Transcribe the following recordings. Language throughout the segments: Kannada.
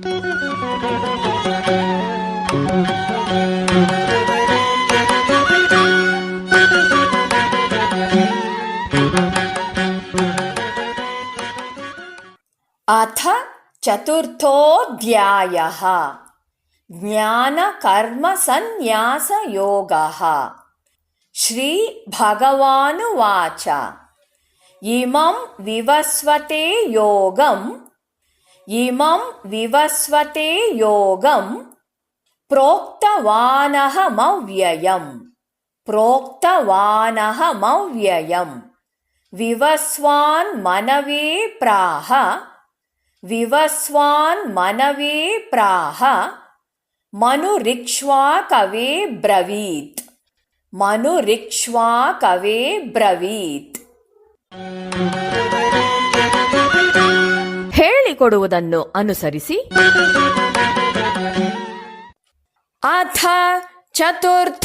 ಅಥ ಚತುರ್ಥೋಧ್ಯಾಯಃ ಜ್ಞಾನ ಕರ್ಮ ಸನ್ಯಾಸ ಯೋಗಃ. ಶ್ರೀ ಭಗವಾನುವಾಚ ಇಮಂ ವಿವಸ್ವತೆ ಯೋಗಂ ಪ್ರೋಕ್ತವಾನಹಮವ್ಯಯಂ ವಿವಸ್ವಾನ್ ಮನವೇ ಪ್ರಾಹ ಮನುರಿಕ್ಷ್ವಾಕವೇ ಬ್ರವೀತ್. ಹೇಳಿಕೊಡುವುದನ್ನು ಅನುಸರಿಸಿ. ಅಥ ಚತುರ್ಥೋಧ್ಯಾಯಃ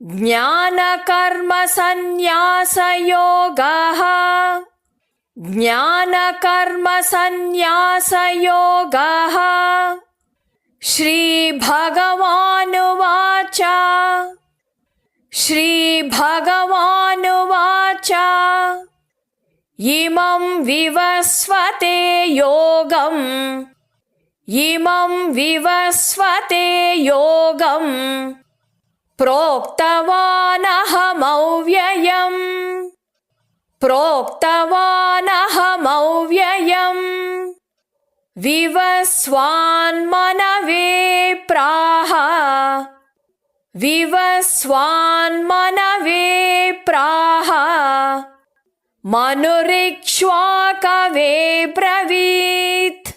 ಜ್ಞಾನ ಕರ್ಮ ಸನ್ಯಾಸ ಯೋಗಃ. ಶ್ರೀ ಭಗವಾನುವಾಚ ಇಮಂ ವಿವಸ್ವತೆ ಯೋಗಂ ಪ್ರೋಕ್ತವಾನಹಮವ್ಯಯಂ ವಿವಸ್ವಾನ್ ಮನವೇ ಪ್ರಾಹ ಮನುರಿಕ್ಷ್ವಾಕವೇ ಬ್ರವೀತ್.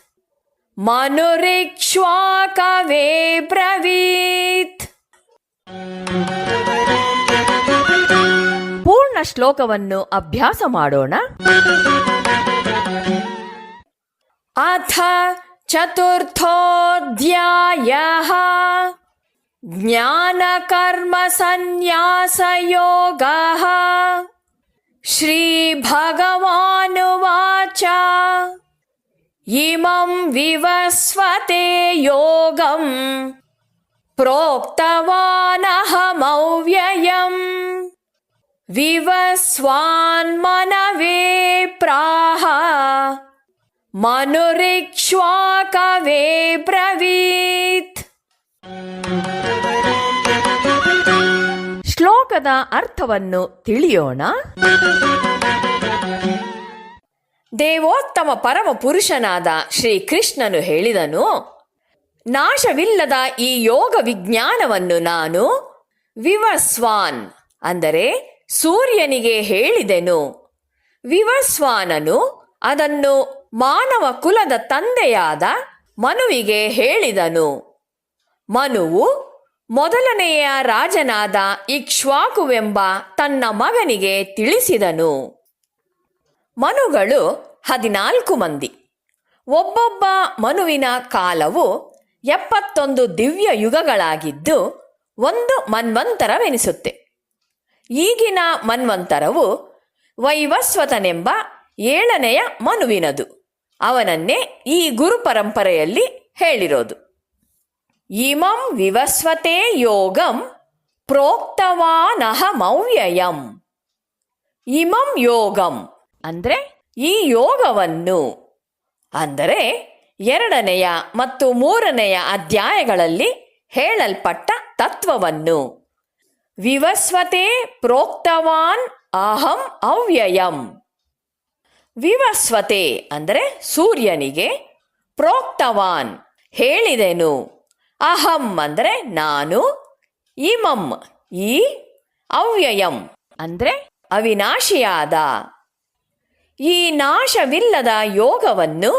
ಪೂರ್ಣ ಶ್ಲೋಕವನ್ನು ಅಭ್ಯಾಸ ಮಾಡೋಣ. ಅಥ ಚತುರ್ಥೋಧ್ಯಾಯಃ ಜ್ಞಾನ ಕರ್ಮ ಸನ್ಯಾಸ ಯೋಗಃ. ಶ್ರೀ ಭಗವಾನುವಾಚ ಇಮಂ ವಿವಸ್ವತೆ ಯೋಗಂ ಪ್ರೋಕ್ತವಾನಹಮವ್ಯಯಂ ವಿವಸ್ವಾನ್ ಮನವೇ ಪ್ರಾಹ ಮನುರಿಕ್ಷ್ವಾಕವೇ ಬ್ರವೀತ್. ಶ್ಲೋಕದ ಅರ್ಥವನ್ನು ತಿಳಿಯೋಣ. ದೇವೋತ್ತಮ ಪರಮ ಪುರುಷನಾದ ಶ್ರೀಕೃಷ್ಣನು ಹೇಳಿದನು, ನಾಶವಿಲ್ಲದ ಈ ಯೋಗ ವಿಜ್ಞಾನವನ್ನು ನಾನು ವಿವಸ್ವಾನ್ ಅಂದರೆ ಸೂರ್ಯನಿಗೆ ಹೇಳಿದೆನು. ವಿವಸ್ವಾನನು ಅದನ್ನು ಮಾನವ ಕುಲದ ತಂದೆಯಾದ ಮನುವಿಗೆ ಹೇಳಿದನು. ಮನುವು ಮೊದಲನೆಯ ರಾಜನಾದ ಇಕ್ಷ್ವಾಕುವೆಂಬ ತನ್ನ ಮಗನಿಗೆ ತಿಳಿಸಿದನು. ಮನುಗಳು 14 ಮಂದಿ. ಒಬ್ಬೊಬ್ಬ ಮನುವಿನ ಕಾಲವು 71 ದಿವ್ಯ ಯುಗಗಳಾಗಿದ್ದು ಒಂದು ಮನ್ವಂತರವೆನಿಸುತ್ತೆ. ಈಗಿನ ಮನ್ವಂತರವು ವೈವಸ್ವತನೆಂಬ 7ನೆಯ ಮನುವಿನದು. ಅವನನ್ನೇ ಈ ಗುರು ಪರಂಪರೆಯಲ್ಲಿ ಹೇಳಿರೋದು. ಇಮಂ ವಿವಸ್ವತೆ ಯೋಗಂ ಪ್ರೋಕ್ತವಾನಹಮವ್ಯಯಂ. ಇಮಂ ಯೋಗಂ ಅಂದರೆ ಈ ಯೋಗವನ್ನು, ಅಂದರೆ 2ನೆಯ ಮತ್ತು 3ನೆಯ ಅಧ್ಯಾಯಗಳಲ್ಲಿ ಹೇಳಲ್ಪಟ್ಟ ತತ್ವವನ್ನು. ವಿವಸ್ವತೆ ಪ್ರೋಕ್ತವಾನ್ ಅಹಂ ಅವ್ಯಯಂ. ವಿವಸ್ವತೆ ಅಂದರೆ ಸೂರ್ಯನಿಗೆ, ಪ್ರೋಕ್ತವಾನ್ ಹೇಳಿದೆನು, ಅಹಂ ಅಂದರೆ ನಾನು, ಇಮಂ ಈ, ಅವ್ಯಯಂ ಅಂದರೆ ಅವಿನಾಶಿಯಾದ ಈ ನಾಶವಿಲ್ಲದ ಯೋಗವನ್ನು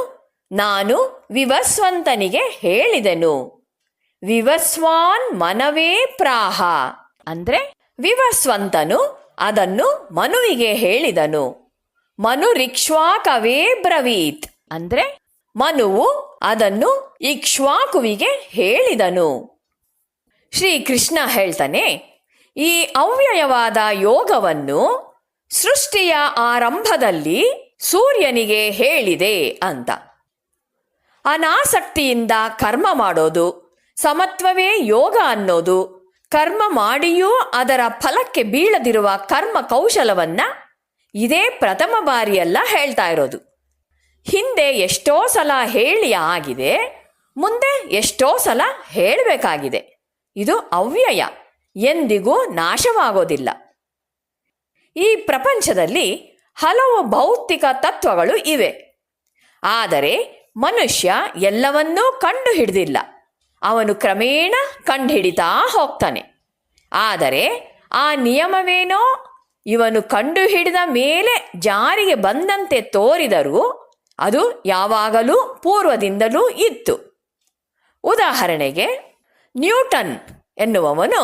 ನಾನು ವಿವಸ್ವಂತನಿಗೆ ಹೇಳಿದೆನು. ವಿವಸ್ವಾನ್ ಮನವೇ ಪ್ರಾಹ ಅಂದರೆ ವಿವಸ್ವಂತನು ಅದನ್ನು ಮನುವಿಗೆ ಹೇಳಿದನು. ಮನುರಿಕ್ಷ್ವಾಕವೇ ಬ್ರವೀತ್ ಅಂದರೆ ಮನುವು ಅದನ್ನು ಇಕ್ಷ್ವಾಕುವಿಗೆ ಹೇಳಿದನು. ಶ್ರೀಕೃಷ್ಣ ಹೇಳ್ತಾನೆ, ಈ ಅವ್ಯಯವಾದ ಯೋಗವನ್ನು ಸೃಷ್ಟಿಯ ಆರಂಭದಲ್ಲಿ ಸೂರ್ಯನಿಗೆ ಹೇಳಿದೆ ಅಂತ. ಅನಾಸಕ್ತಿಯಿಂದ ಕರ್ಮ ಮಾಡೋದು, ಸಮತ್ವವೇ ಯೋಗ ಅನ್ನೋದು, ಕರ್ಮ ಮಾಡಿಯೂ ಅದರ ಫಲಕ್ಕೆ ಬೀಳದಿರುವ ಕರ್ಮ ಕೌಶಲವನ್ನ ಇದೇ ಪ್ರಥಮ ಬಾರಿಯಲ್ಲ ಹೇಳ್ತಾ ಇರೋದು. ಹಿಂದೆ ಎಷ್ಟೋ ಸಲ ಹೇಳಿ ಆಗಿದೆ, ಮುಂದೆ ಎಷ್ಟೋ ಸಲ ಹೇಳಬೇಕಾಗಿದೆ. ಇದು ಅವ್ಯಯ, ಎಂದಿಗೂ ನಾಶವಾಗೋದಿಲ್ಲ. ಈ ಪ್ರಪಂಚದಲ್ಲಿ ಹಲವು ಭೌತಿಕ ತತ್ವಗಳು ಇವೆ. ಆದರೆ ಮನುಷ್ಯ ಎಲ್ಲವನ್ನೂ ಕಂಡು ಹಿಡಿದಿಲ್ಲ. ಅವನು ಕ್ರಮೇಣ ಕಂಡುಹಿಡಿತಾ ಹೋಗ್ತಾನೆ. ಆದರೆ ಆ ನಿಯಮವೇನೋ ಇವನು ಕಂಡುಹಿಡಿದ ಮೇಲೆ ಜಾರಿಗೆ ಬಂದಂತೆ ತೋರಿದರೂ ಅದು ಯಾವಾಗಲೂ ಪೂರ್ವದಿಂದಲೂ ಇತ್ತು. ಉದಾಹರಣೆಗೆ, ನ್ಯೂಟನ್ ಎನ್ನುವವನು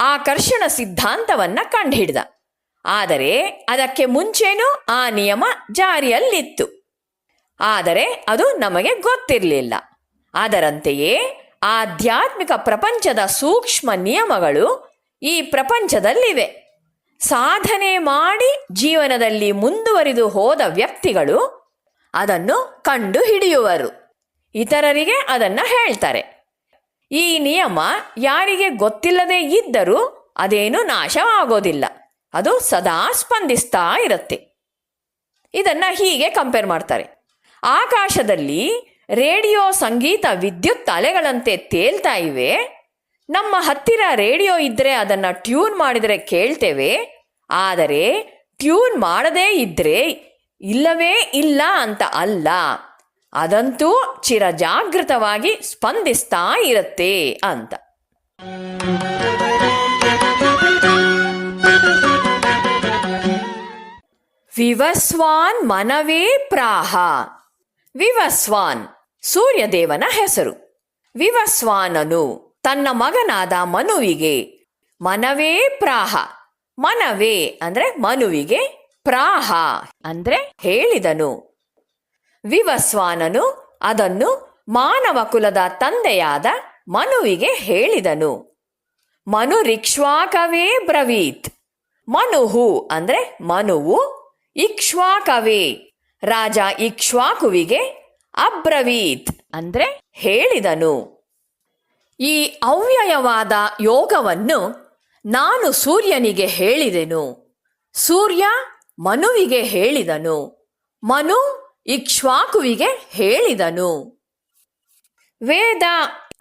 ಆಕರ್ಷಣ ಸಿದ್ಧಾಂತವನ್ನು ಕಂಡುಹಿಡಿದ. ಆದರೆ ಅದಕ್ಕೆ ಮುಂಚೆನೂ ಆ ನಿಯಮ ಜಾರಿಯಲ್ಲಿತ್ತು. ಆದರೆ ಅದು ನಮಗೆ ಗೊತ್ತಿರಲಿಲ್ಲ. ಅದರಂತೆಯೇ ಆಧ್ಯಾತ್ಮಿಕ ಪ್ರಪಂಚದ ಸೂಕ್ಷ್ಮ ನಿಯಮಗಳು ಈ ಪ್ರಪಂಚದಲ್ಲಿವೆ. ಸಾಧನೆ ಮಾಡಿ ಜೀವನದಲ್ಲಿ ಮುಂದುವರಿದು ಹೋದ ವ್ಯಕ್ತಿಗಳು ಅದನ್ನು ಕಂಡು ಹಿಡಿಯುವರು, ಇತರರಿಗೆ ಅದನ್ನು ಹೇಳ್ತಾರೆ. ಈ ನಿಯಮ ಯಾರಿಗೆ ಗೊತ್ತಿಲ್ಲದೆ ಇದ್ದರೂ ಅದೇನು ನಾಶವಾಗೋದಿಲ್ಲ, ಅದು ಸದಾ ಸ್ಪಂದಿಸ್ತಾ ಇರುತ್ತೆ. ಇದನ್ನು ಹೀಗೆ ಕಂಪೇರ್ ಮಾಡ್ತಾರೆ. ಆಕಾಶದಲ್ಲಿ ರೇಡಿಯೋ ಸಂಗೀತ ವಿದ್ಯುತ್ ಅಲೆಗಳಂತೆ ತೇಲ್ತಾ ಇವೆ. ನಮ್ಮ ಹತ್ತಿರ ರೇಡಿಯೋ ಇದ್ದರೆ ಅದನ್ನು ಟ್ಯೂನ್ ಮಾಡಿದರೆ ಕೇಳ್ತೇವೆ. ಆದರೆ ಟ್ಯೂನ್ ಮಾಡದೇ ಇದ್ದರೆ ಇಲ್ಲವೇ ಇಲ್ಲ ಅಂತ ಅಲ್ಲ, ಅದಂತೂ ಚಿರಜಾಗೃತವಾಗಿ ಸ್ಪಂದಿಸ್ತಾ ಇರುತ್ತೆ ಅಂತ. ವಿವಸ್ವಾನ್ ಮನವೇ ಪ್ರಾಹ. ವಿವಸ್ವಾನ್ ಸೂರ್ಯದೇವನ ಹೆಸರು. ವಿವಸ್ವಾನನು ತನ್ನ ಮಗನಾದ ಮನುವಿಗೆ ಮನವೇ ಪ್ರಾಹ, ಮನವೇ ಅಂದ್ರೆ ಮನುವಿಗೆ, ಪ್ರಾಹ ಅಂದ್ರೆ ಹೇಳಿದನು. ವಿವಸ್ವಾನನು ಅದನ್ನು ಮಾನವ ಕುಲದ ತಂದೆಯಾದ ಮನುವಿಗೆ ಹೇಳಿದನು. ಮನುರಿಕ್ಷ್ವಾಕವೇ ಬ್ರವೀತ್. ಮನುಹು ಅಂದ್ರೆ ಮನುವು, ಇಕ್ಷ್ವಾಕವೇ ರಾಜ ಇಕ್ಷ್ವಾಕುವಿಗೆ, ಅಬ್ರವೀತ್ ಅಂದ್ರೆ ಹೇಳಿದನು. ಈ ಅವ್ಯಯವಾದ ಯೋಗವನ್ನು ನಾನು ಸೂರ್ಯನಿಗೆ ಹೇಳಿದೆನು, ಸೂರ್ಯ ಮನುವಿಗೆ ಹೇಳಿದನು, ಮನು ಇಕ್ಷ್ವಾಕುವಿಗೆ ಹೇಳಿದನು. ವೇದ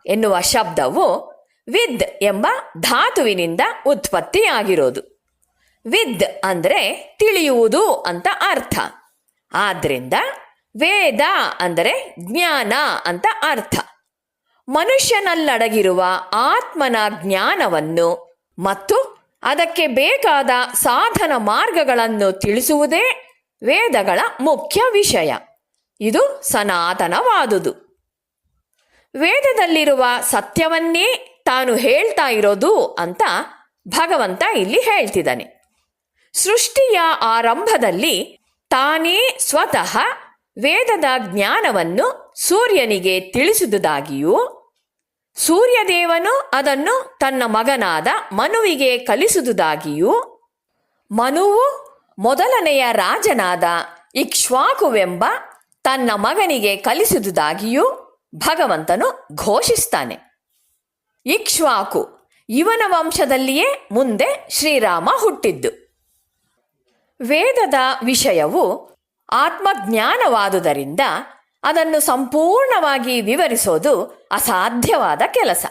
ಎನ್ನುವ ಶಬ್ದವು ವಿದ್ ಎಂಬ ಧಾತುವಿನಿಂದ ಉತ್ಪತ್ತಿಯಾಗಿರೋದು. ವಿದ್ ಅಂದರೆ ತಿಳಿಯುವುದು ಅಂತ ಅರ್ಥ. ಆದ್ರಿಂದ ವೇದ ಅಂದರೆ ಜ್ಞಾನ ಅಂತ ಅರ್ಥ. ಮನುಷ್ಯನಲ್ಲಡಗಿರುವ ಆತ್ಮನ ಜ್ಞಾನವನ್ನು ಮತ್ತು ಅದಕ್ಕೆ ಬೇಕಾದ ಸಾಧನ ಮಾರ್ಗಗಳನ್ನು ತಿಳಿಸುವುದೇ ವೇದಗಳ ಮುಖ್ಯ ವಿಷಯ. ಇದು ಸನಾತನವಾದುದು. ವೇದದಲ್ಲಿರುವ ಸತ್ಯವನ್ನೇ ತಾನು ಹೇಳ್ತಾ ಇರೋದು ಅಂತ ಭಗವಂತ ಇಲ್ಲಿ ಹೇಳ್ತಿದ್ದಾನೆ. ಸೃಷ್ಟಿಯ ಆರಂಭದಲ್ಲಿ ತಾನೇ ಸ್ವತಃ ವೇದದ ಜ್ಞಾನವನ್ನು ಸೂರ್ಯನಿಗೆ ತಿಳಿಸಿದುದಾಗಿಯೂ, ಸೂರ್ಯದೇವನು ಅದನ್ನು ತನ್ನ ಮಗನಾದ ಮನುವಿಗೆ ಕಲಿಸಿದುದಾಗಿಯೂ, ಮನುವು ಮೊದಲನೆಯ ರಾಜನಾದ ಇಕ್ಷ್ವಾಕುವೆಂಬ ತನ್ನ ಮಗನಿಗೆ ಕಲಿಸಿದುದಾಗಿಯೂ ಭಗವಂತನು ಘೋಷಿಸ್ತಾನೆ. ಇಕ್ಷ್ವಾಕು ಇವನ ವಂಶದಲ್ಲಿಯೇ ಮುಂದೆ ಶ್ರೀರಾಮ ಹುಟ್ಟಿದ್ದು. ವೇದದ ವಿಷಯವು ಆತ್ಮಜ್ಞಾನವಾದುದರಿಂದ ಅದನ್ನು ಸಂಪೂರ್ಣವಾಗಿ ವಿವರಿಸೋದು ಅಸಾಧ್ಯವಾದ ಕೆಲಸ.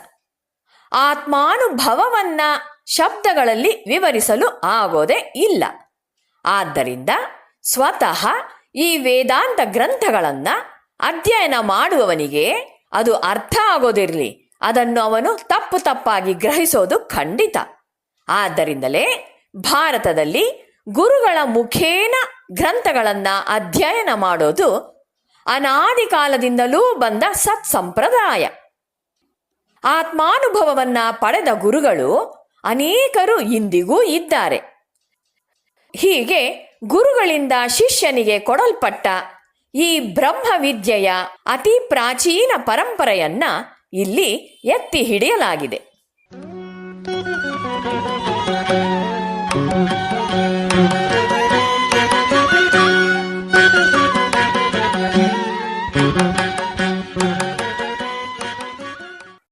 ಆತ್ಮಾನುಭವವನ್ನ ಶಬ್ದಗಳಲ್ಲಿ ವಿವರಿಸಲು ಆಗೋದೇ ಇಲ್ಲ. ಆದ್ದರಿಂದ ಸ್ವತಃ ಈ ವೇದಾಂತ ಗ್ರಂಥಗಳನ್ನು ಅಧ್ಯಯನ ಮಾಡುವವನಿಗೆ ಅದು ಅರ್ಥ ಆಗೋದಿರಲಿ, ಅದನ್ನು ಅವನು ತಪ್ಪು ತಪ್ಪಾಗಿ ಗ್ರಹಿಸೋದು ಖಂಡಿತ. ಆದ್ದರಿಂದಲೇ ಭಾರತದಲ್ಲಿ ಗುರುಗಳ ಮುಖೇನ ಗ್ರಂಥಗಳನ್ನು ಅಧ್ಯಯನ ಮಾಡೋದು ಅನಾದಿ ಕಾಲದಿಂದಲೂ ಬಂದ ಸತ್ಸಂಪ್ರದಾಯ. ಆತ್ಮಾನುಭವವನ್ನ ಪಡೆದ ಗುರುಗಳು ಅನೇಕರು ಇಂದಿಗೂ ಇದ್ದಾರೆ. ಹೀಗೆ ಗುರುಗಳಿಂದ ಶಿಷ್ಯನಿಗೆ ಕೊಡಲ್ಪಟ್ಟ ಈ ಬ್ರಹ್ಮವಿದ್ಯೆಯ ಅತಿ ಪ್ರಾಚೀನ ಪರಂಪರೆಯನ್ನ ಇಲ್ಲಿ ಎತ್ತಿ ಹಿಡಿಯಲಾಗಿದೆ.